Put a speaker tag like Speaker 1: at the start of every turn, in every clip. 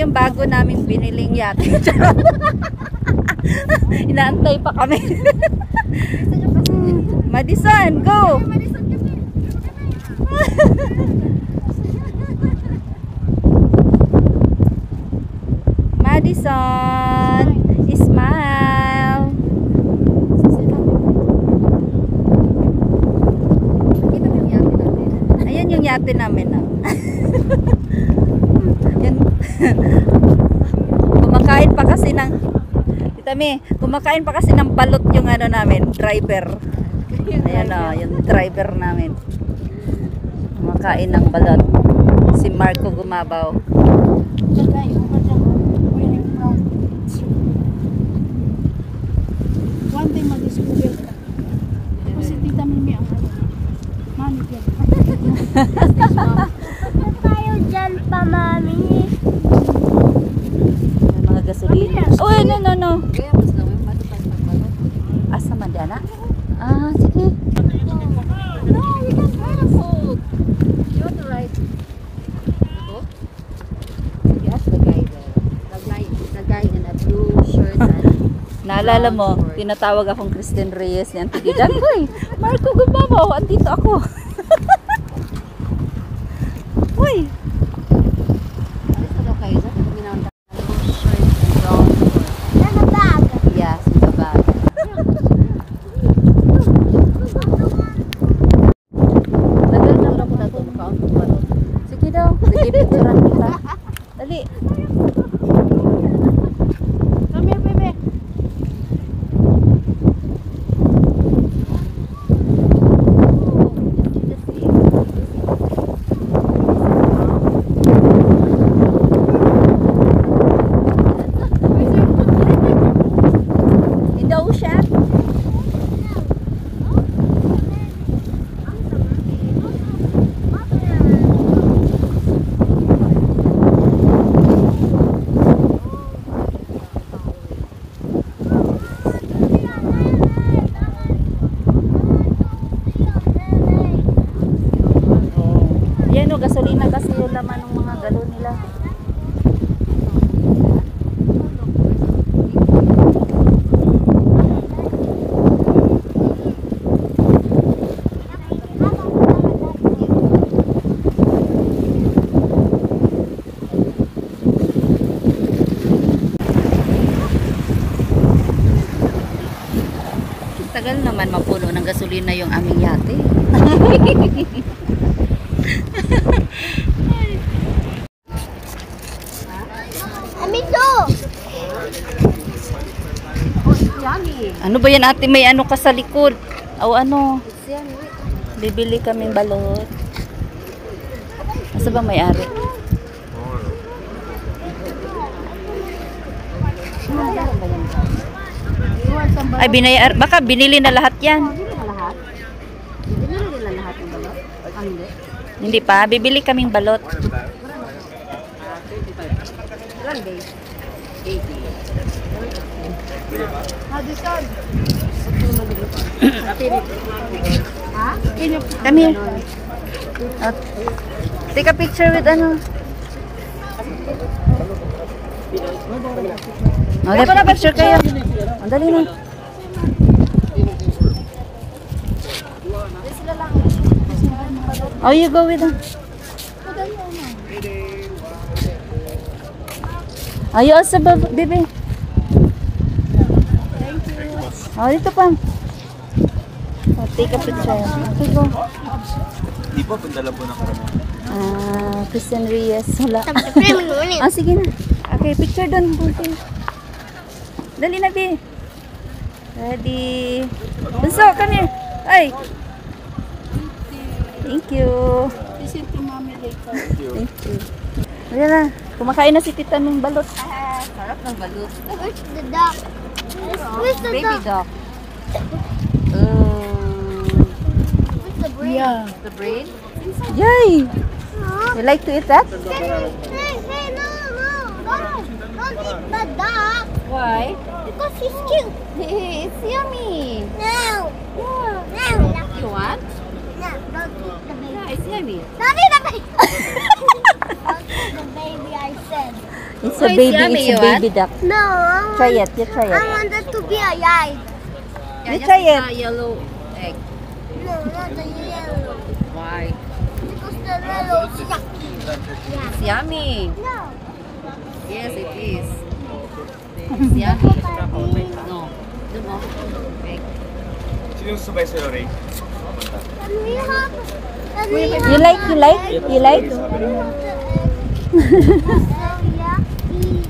Speaker 1: yung bago naming biniling yate. Inaantay pa kami. Madison, go! Madison, smile. Ayan yung yate namin na. Yan. Kumakain pa kasi ng kumakain pa kasi ng balot yung ano namin, driver. Ayan o, yung driver namin. Kumakain ng balot. Si Marco Gumabaw.
Speaker 2: One day mag-discover ka. Kasi tita Mimi ang mami yan.
Speaker 3: Tayo dyan pa, mami.
Speaker 1: May mga gasolina. Oh, no. Asa man dyan, ah, sige.
Speaker 3: No, we can try the food.
Speaker 4: You want to ride? Go? You ask the guy there. The guy in a blue shirt and
Speaker 1: Naalala mo, tinatawag akong Kristen Reyes ni Auntie Didan. Hoy, Marco Gumabaw, andito ako. Hoy.
Speaker 4: Is that okay? Is that ginawa na blue shirt and brown shorts?
Speaker 3: There's a bag.
Speaker 1: Yes, with the bag. Tagal na lang na ito. Sige daw, sige picturean kita. Dali.
Speaker 2: Come here, baby.
Speaker 1: In the ocean? Yan o, gasolina kasi yung laman ng mga galon nila. Tagal naman mapuno ng gasolina yung aming yate.
Speaker 3: Amigo!
Speaker 4: Oh, it's yummy.
Speaker 1: Ano ba yan ate? May ano ka sa likod? O ano?
Speaker 4: It's yummy.
Speaker 1: Bibili kaming balot. Asa ba may-ari? Ay, binayar. Baka binili na lahat yan.
Speaker 4: Hindi na lahat. Binili nila lahat ng balot. Ang hindi.
Speaker 1: Hindi pa. Bibili kaming balot.
Speaker 4: Ilan days? 80.
Speaker 2: Madison.
Speaker 4: Ha?
Speaker 1: Come here. Take a picture with ano. Okay, picture kayo. Ang dali na. Oh, you go with them. Are you also, baby? Oh, dito pa. Oh, take a picture. Okay, go.
Speaker 5: Di ba pandala po ng karamihan?
Speaker 1: Kristen Reyes. Wala.
Speaker 3: Primo,
Speaker 1: Ah, sige na. Okay, picture doon. Okay. Dali na, Bi. Ready. Bunso, come here. Ay. Thank you.
Speaker 2: Listen to mommy later.
Speaker 1: Thank you. Wala na. Kumakain na si tita ng balot.
Speaker 4: Sarap ng balot.
Speaker 3: Where's the duck? Where's the
Speaker 4: Baby
Speaker 3: duck?
Speaker 4: dog.
Speaker 3: Where's the brain?
Speaker 2: Yeah.
Speaker 4: The brain.
Speaker 1: Yay! You like to eat that?
Speaker 3: Hey, no. Don't eat the duck.
Speaker 4: Why?
Speaker 3: Because he's cute.
Speaker 4: It's yummy.
Speaker 3: No.
Speaker 4: Yeah.
Speaker 3: No.
Speaker 4: You want?
Speaker 3: No, don't eat the baby.
Speaker 4: Yeah, it's yummy.
Speaker 3: Don't eat the baby. Don't eat the baby, I said.
Speaker 1: It's
Speaker 4: Oh,
Speaker 1: a
Speaker 4: it's
Speaker 1: baby,
Speaker 4: yummy,
Speaker 1: it's a
Speaker 4: you want?
Speaker 1: baby duck.
Speaker 3: No,
Speaker 1: Try it, you try
Speaker 3: I
Speaker 1: it.
Speaker 3: want it to be a yai.
Speaker 4: Yeah,
Speaker 1: You
Speaker 4: just
Speaker 1: try
Speaker 4: eat
Speaker 1: it.
Speaker 4: the yellow egg.
Speaker 3: No, not the yellow.
Speaker 4: Why?
Speaker 3: Because the yellow is yucky.
Speaker 4: It's yummy.
Speaker 3: No.
Speaker 4: Yes, it is. It's yummy. No. Dun mo. Egg.
Speaker 5: Sino yung sabay sa'yo, Ray?
Speaker 3: Can we have? Can we have
Speaker 1: You like, you like, you like?
Speaker 3: the egg? So yucky.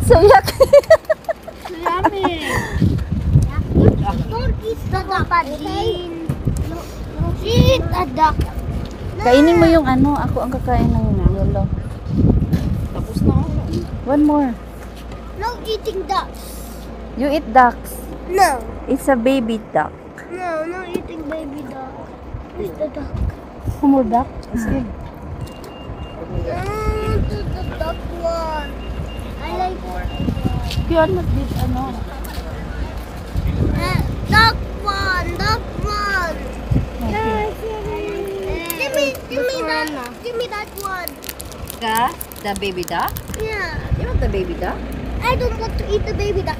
Speaker 1: So yucky.
Speaker 2: Yummy.
Speaker 3: Don't eat the duck, Padin. Eat the duck.
Speaker 1: Kainin mo yung ano, ako ang kakain ng yellow.
Speaker 4: Tapos na ako.
Speaker 1: One more.
Speaker 3: No eating ducks.
Speaker 1: You eat ducks.
Speaker 3: No.
Speaker 1: It's a baby duck.
Speaker 3: No, no eating baby duck. It's the duck.
Speaker 2: One more duck. Sige.
Speaker 3: The duck one. I like
Speaker 2: Yun, mag-bit ano.
Speaker 3: duck one. Duck one. Give me that one.
Speaker 4: The baby duck?
Speaker 3: Yeah.
Speaker 4: You want the baby duck?
Speaker 3: I don't want to eat the baby duck.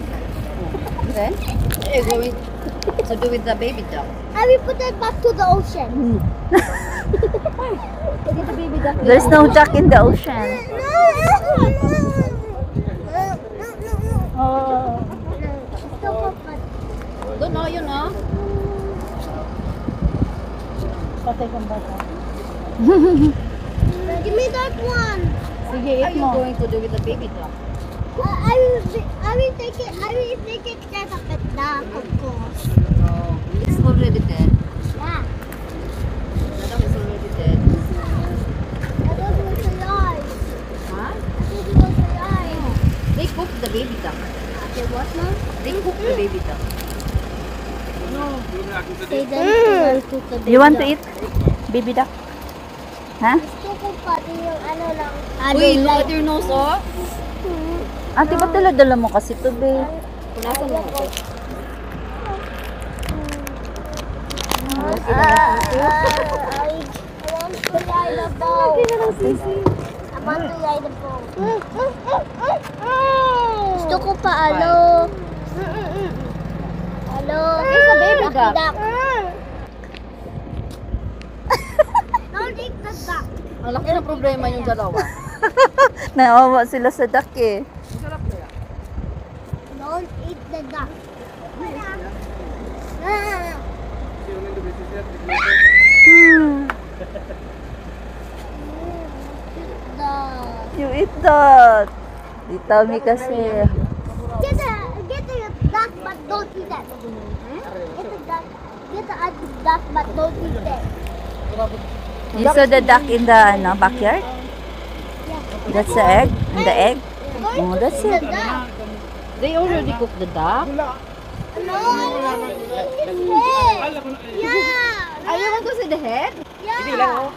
Speaker 4: Then, what are you going to do with the baby duck?
Speaker 3: I will put it back to the ocean.
Speaker 1: There's no duck in the ocean.
Speaker 2: Oh.
Speaker 4: Don't know, you know.
Speaker 2: Patay kang bata.
Speaker 3: Give me that one.
Speaker 2: Sige,
Speaker 4: What are
Speaker 2: eat
Speaker 4: you
Speaker 2: mo.
Speaker 4: going to do with the baby duck?
Speaker 3: I will take it. I will take it as a pet duck, of course.
Speaker 4: Oh, it's already dead.
Speaker 3: Yeah.
Speaker 4: The duck is already dead.
Speaker 3: I thought it was alive.
Speaker 4: Huh?
Speaker 3: I thought it was alive.
Speaker 4: They cooked the baby duck.
Speaker 3: Okay, what now?
Speaker 4: They cooked the baby duck.
Speaker 3: Say then cook the baby
Speaker 1: You want to
Speaker 3: duck.
Speaker 1: eat baby duck? Ha?
Speaker 3: Gusto ko pati yung ano lang.
Speaker 4: Uy, look at your nose, oh.
Speaker 1: Ate, ba't dala mo kasi ito, be?
Speaker 4: Punasan mo ito.
Speaker 3: I want to ride the boat. I want to ride the boat. Gusto ko pa ano. Ano?
Speaker 4: It's a baby duck.
Speaker 3: Don't eat the duck.
Speaker 4: Ang laki ng problema yung dalawa.
Speaker 1: Naawa sila sa duck eh.
Speaker 3: Don't eat the duck.
Speaker 1: You eat that. Di tami kasi.
Speaker 3: Get a duck, but don't eat that. Get a duck. Get a duck, but don't eat that.
Speaker 1: You saw the duck in the backyard? That's the egg? In the egg? Oh, that's
Speaker 3: The
Speaker 1: it.
Speaker 3: duck.
Speaker 4: They already cooked the duck.
Speaker 3: No, his head. Yeah.
Speaker 4: Are you want to see the head?
Speaker 3: Yeah.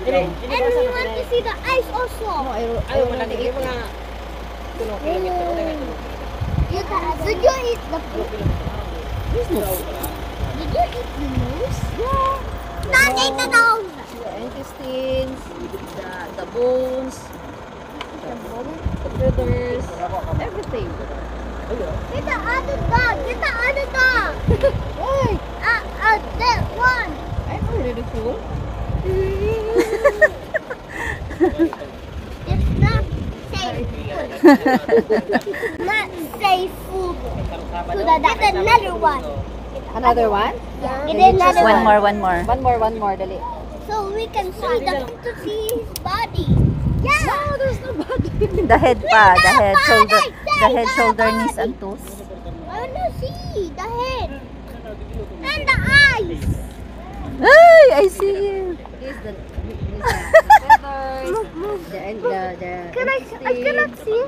Speaker 3: And we want to see the eyes also.
Speaker 4: I want to eat it.
Speaker 3: Did you eat the food? Did you eat the nose? Yeah. Not eat the nose.
Speaker 4: The intestines, the bones, the feathers, everything.
Speaker 3: Get the other dog. Get the other dog.
Speaker 4: Why?
Speaker 3: That one.
Speaker 4: I'm already full.
Speaker 3: It's not safe food. Not safe food. To the duck. Get another one.
Speaker 4: Another one?
Speaker 3: Get another
Speaker 1: One more, one more.
Speaker 4: One more, dali.
Speaker 3: So we can see to see his body. Yeah.
Speaker 4: No, there's no body.
Speaker 1: The head pa. The head, shoulder. The head, shoulder, knees, and toes.
Speaker 3: I want to see the head and the eyes.
Speaker 1: Ay, I see you.
Speaker 4: Here's the feathers, the
Speaker 3: Can I cannot see.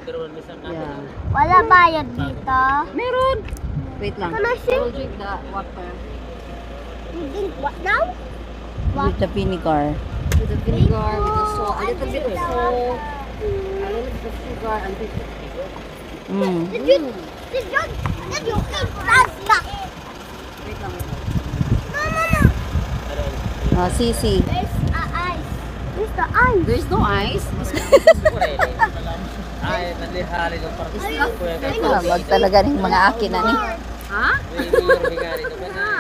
Speaker 4: Yeah.
Speaker 3: Wala bayad dito.
Speaker 4: Meron. Wait lang.
Speaker 3: Can I see?
Speaker 4: I will drink the water
Speaker 3: You think what now?
Speaker 1: With the vinegar.
Speaker 4: with the vinegar, with the salt, a little bit of salt, a little bit of sugar, and bit.
Speaker 1: Mm.
Speaker 3: Did you eat that duck?
Speaker 4: Wait lang.
Speaker 3: No.
Speaker 1: Sisi.
Speaker 3: There's eyes. There's the eyes.
Speaker 4: There's no eyes.
Speaker 1: Wag talaga ng mga akin na ni.
Speaker 4: Ha?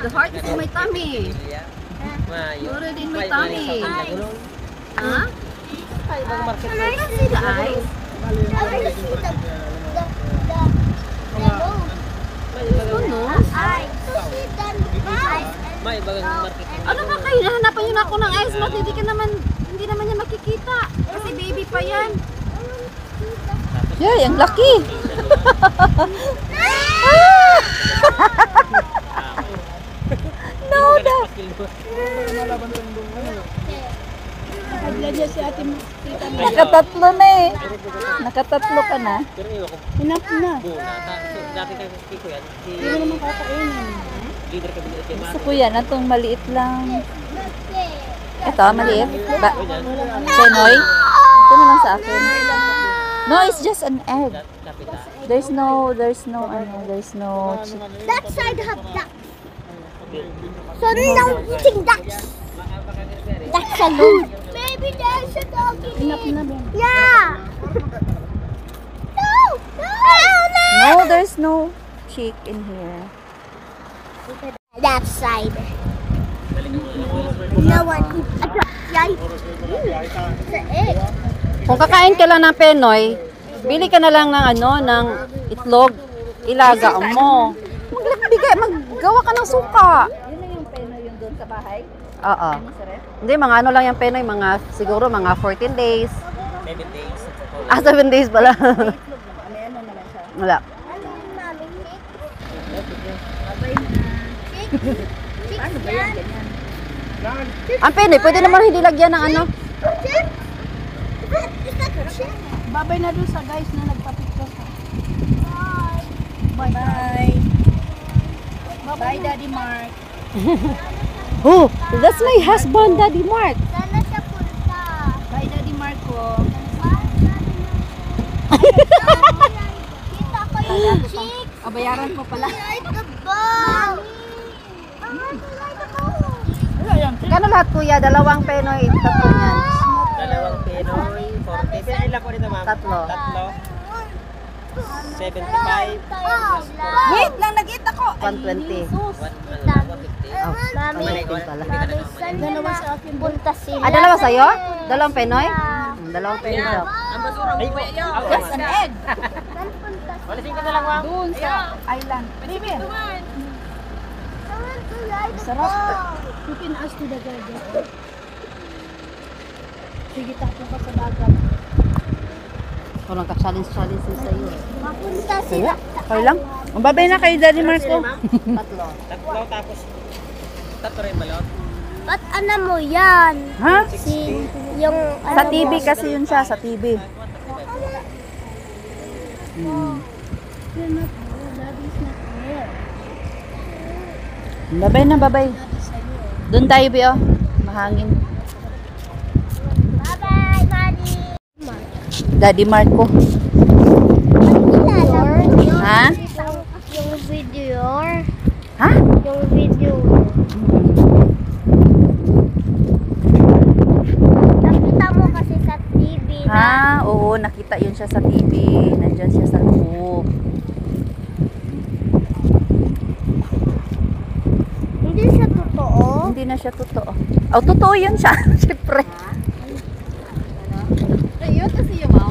Speaker 4: The heart is in my tummy. Already in my tummy. Ha?
Speaker 3: Can I
Speaker 4: See the eyes?
Speaker 3: the
Speaker 4: nose?
Speaker 3: eyes? To see the eyes.
Speaker 4: Ano ba kayo? Hahanapan yun ako ng eyes mo. Hindi naman niya makikita. Kasi baby pa yan.
Speaker 1: Yeah, ang laki. No, da.
Speaker 2: Naglagyan si ate tita May.
Speaker 1: Nakatatlo na eh. Nakatatlo ka na.
Speaker 2: Enough na.
Speaker 5: Dati kayo sa ko yan.
Speaker 2: Hindi mo naman kakainin.
Speaker 5: Leader kami nila kay
Speaker 1: Gusto ko yan. Itong maliit lang. Ito, maliit. Penoy. Ito naman sa akin. No, it's just an egg. There's no chicken.
Speaker 3: That side have ducks. So now eating ducks. Ducks alone. Maybe there's a dog in
Speaker 2: Enough
Speaker 3: it.
Speaker 2: na, Ben.
Speaker 3: Yeah. No.
Speaker 1: No, there's no chick in here.
Speaker 3: That side. No one eats. Yay. The egg.
Speaker 4: Kung kakain ka lang ng Penoy, bili ka na lang ng ng itlog. Ilaga mo. Maggawa ka ng suka.
Speaker 1: Yun lang yung penoy yung doon sa bahay.
Speaker 4: Oo. Hindi, mga ano lang yung Penoy, siguro mga 14 days.
Speaker 5: 7 days.
Speaker 4: 7 days pala.
Speaker 1: Ano naman siya?
Speaker 4: Wala.
Speaker 1: Paano ba yan? Ganyan.
Speaker 4: Ang Penoy, pwede naman hindi lagyan ng ano.
Speaker 2: Babay na dun sa guys na nagpa-picture sa.
Speaker 1: Bye.
Speaker 2: Bye, Daddy Mark.
Speaker 4: Oh, that's my husband, Daddy Mark.
Speaker 3: Sana siya punta.
Speaker 2: Bye, Daddy Mark ko.
Speaker 3: Kita ko yung chicks.
Speaker 2: Bayaran mo pala.
Speaker 3: Like the ball. Like the ball.
Speaker 4: Kano lahat kuya? Dalawang Penoy, tatlo yan.
Speaker 5: Dalawang Pinoy, 40. Pero ilan po dito, ma'am?
Speaker 4: Tatlo.
Speaker 5: 75.
Speaker 1: Wait lang, nakita ko.
Speaker 4: 120.
Speaker 5: 150.
Speaker 4: Oh,
Speaker 3: Mami,
Speaker 4: pala.
Speaker 3: dalawa sa akin punta sila.
Speaker 4: Dalawa sa'yo? Dalawang Penoy? Dalawang Penoy daw.
Speaker 5: Ang basura. Ay, po.
Speaker 1: Just an egg.
Speaker 3: Saan punta sila?
Speaker 5: Wala singko na lang, ma'am.
Speaker 2: Doon sa island. Baby,
Speaker 3: I want to ride the
Speaker 1: Sarap.
Speaker 3: ball.
Speaker 2: you can ask to the garden. Sige, tapo ka sa dagat.
Speaker 4: Walang ka-challenge sa'yo.
Speaker 3: Mapunta sila.
Speaker 1: Okay lang. Babay na kay Daddy Marco.
Speaker 4: Tatlo.
Speaker 5: Tatlo, tapos tatlo rin balot.
Speaker 3: Ba't ano mo yan?
Speaker 1: Ha?
Speaker 3: Si, yung,
Speaker 1: Sa TV kasi yun siya, sa TV.
Speaker 2: You're not there. Daddy's not there.
Speaker 1: Babay na, babay.
Speaker 2: Daddy's sa'yo.
Speaker 1: Doon tayo, Bio. Mahangin.
Speaker 3: Bye-bye, Daddy.
Speaker 1: Daddy Marco. Ha?
Speaker 3: Yung video.
Speaker 1: Ha?
Speaker 3: Yung video. Nakita mo kasi sa TV na.
Speaker 1: Ha? Oo, nakita yun siya sa TV. Nandyan siya sa loob.
Speaker 3: Hindi siya totoo.
Speaker 1: Hindi na siya totoo. Oh, totoo yun siya. Siyempre.
Speaker 4: You want to see your mom?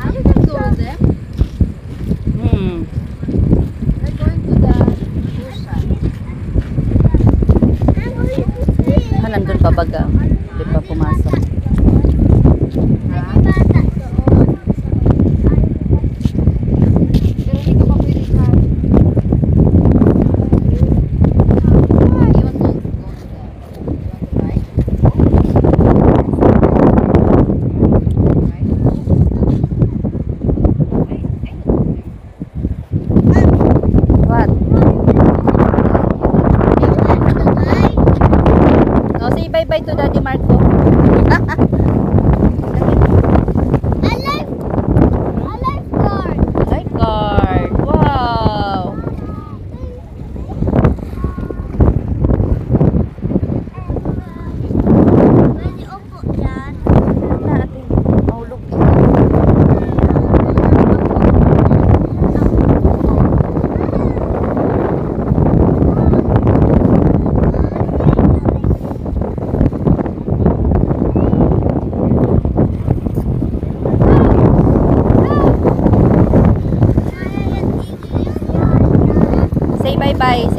Speaker 4: You can go with them. They're going to the ocean.
Speaker 1: Nandun pa baga. Hindi pa pumasok.
Speaker 4: Pero hindi ka pa pwede ka. You want to go to the... You want to try?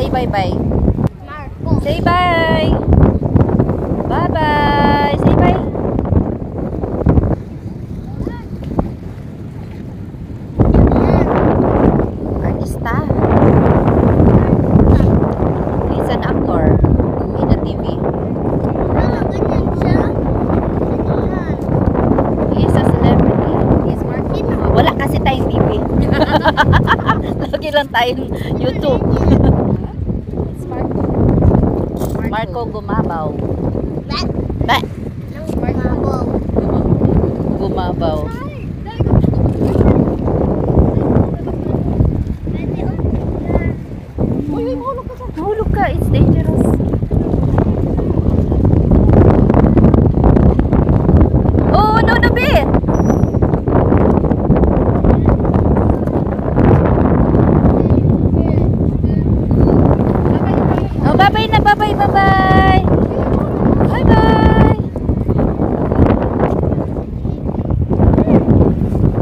Speaker 1: Say bye-bye.
Speaker 3: Marco.
Speaker 1: Say bye. Bye-bye. Say bye. Artista. He's an actor in the TV.
Speaker 3: Mama, ganyan siya. Ganyan.
Speaker 1: He is a celebrity.
Speaker 3: He's working on.
Speaker 1: Wala kasi tayong TV. Lagi lang tayong YouTube.
Speaker 3: It's Marco.
Speaker 1: Marco Gumabaw.
Speaker 3: Back.
Speaker 1: Ba?
Speaker 3: Marco.
Speaker 1: Gumabaw. Mahulog ka. It's dangerous. Oh, no, no, be. Oh, bye-bye na. Bye-bye, bye-bye. Bye-bye.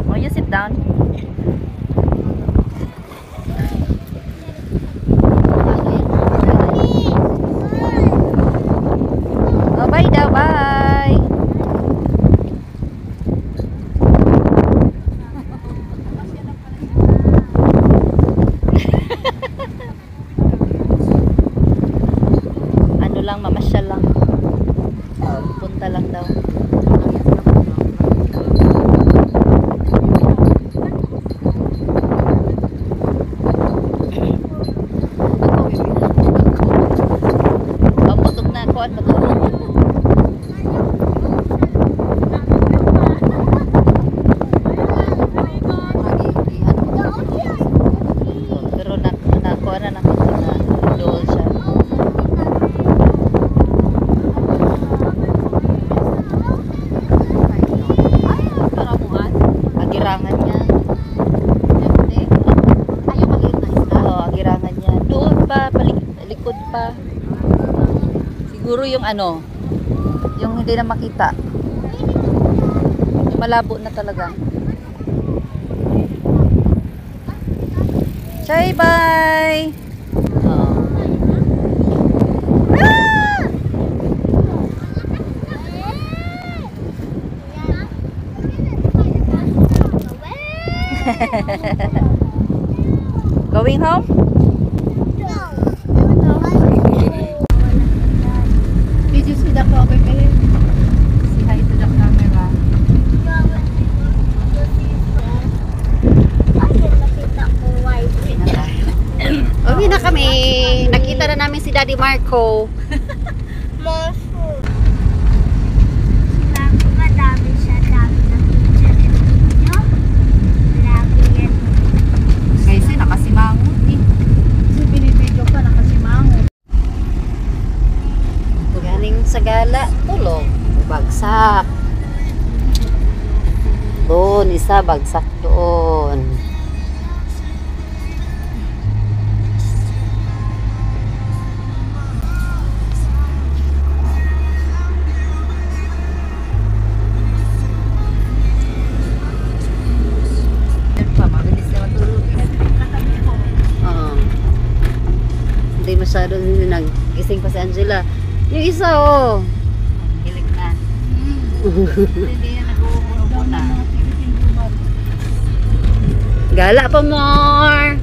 Speaker 1: Oh, you sit down. Oh, bye daw, bye. Ano lang, mamasyal lang. Punta lang daw. Pamutok na ako at pero nakuha na nakita na doon siya. Agirangan niya. Oo, agirangan niya. Doon pa, likod pa. Siguro yung ano, yung hindi na makita. Malabo na talaga. Say bye! Oh. Going home?
Speaker 2: Did you see the cover, babe? Say hi to the camera.
Speaker 4: Uwi na kami. Nakita na namin si Daddy Marco.
Speaker 3: Madami siya, dami na picture and video. Lagi yan.
Speaker 1: Kasi nakasimangot eh.
Speaker 2: Kasi binibidyo ka nakasimangot.
Speaker 4: Galing sa gala, tulog. Bagsak. Doon, isa bagsak doon.
Speaker 1: Yan pa, mabilis na matulog.
Speaker 4: Oo. Hindi masyado nagising pa si Angela. Yung isa, oh.
Speaker 1: Hilig na. Hindi yan nag-uubo na.
Speaker 4: Gala pa more.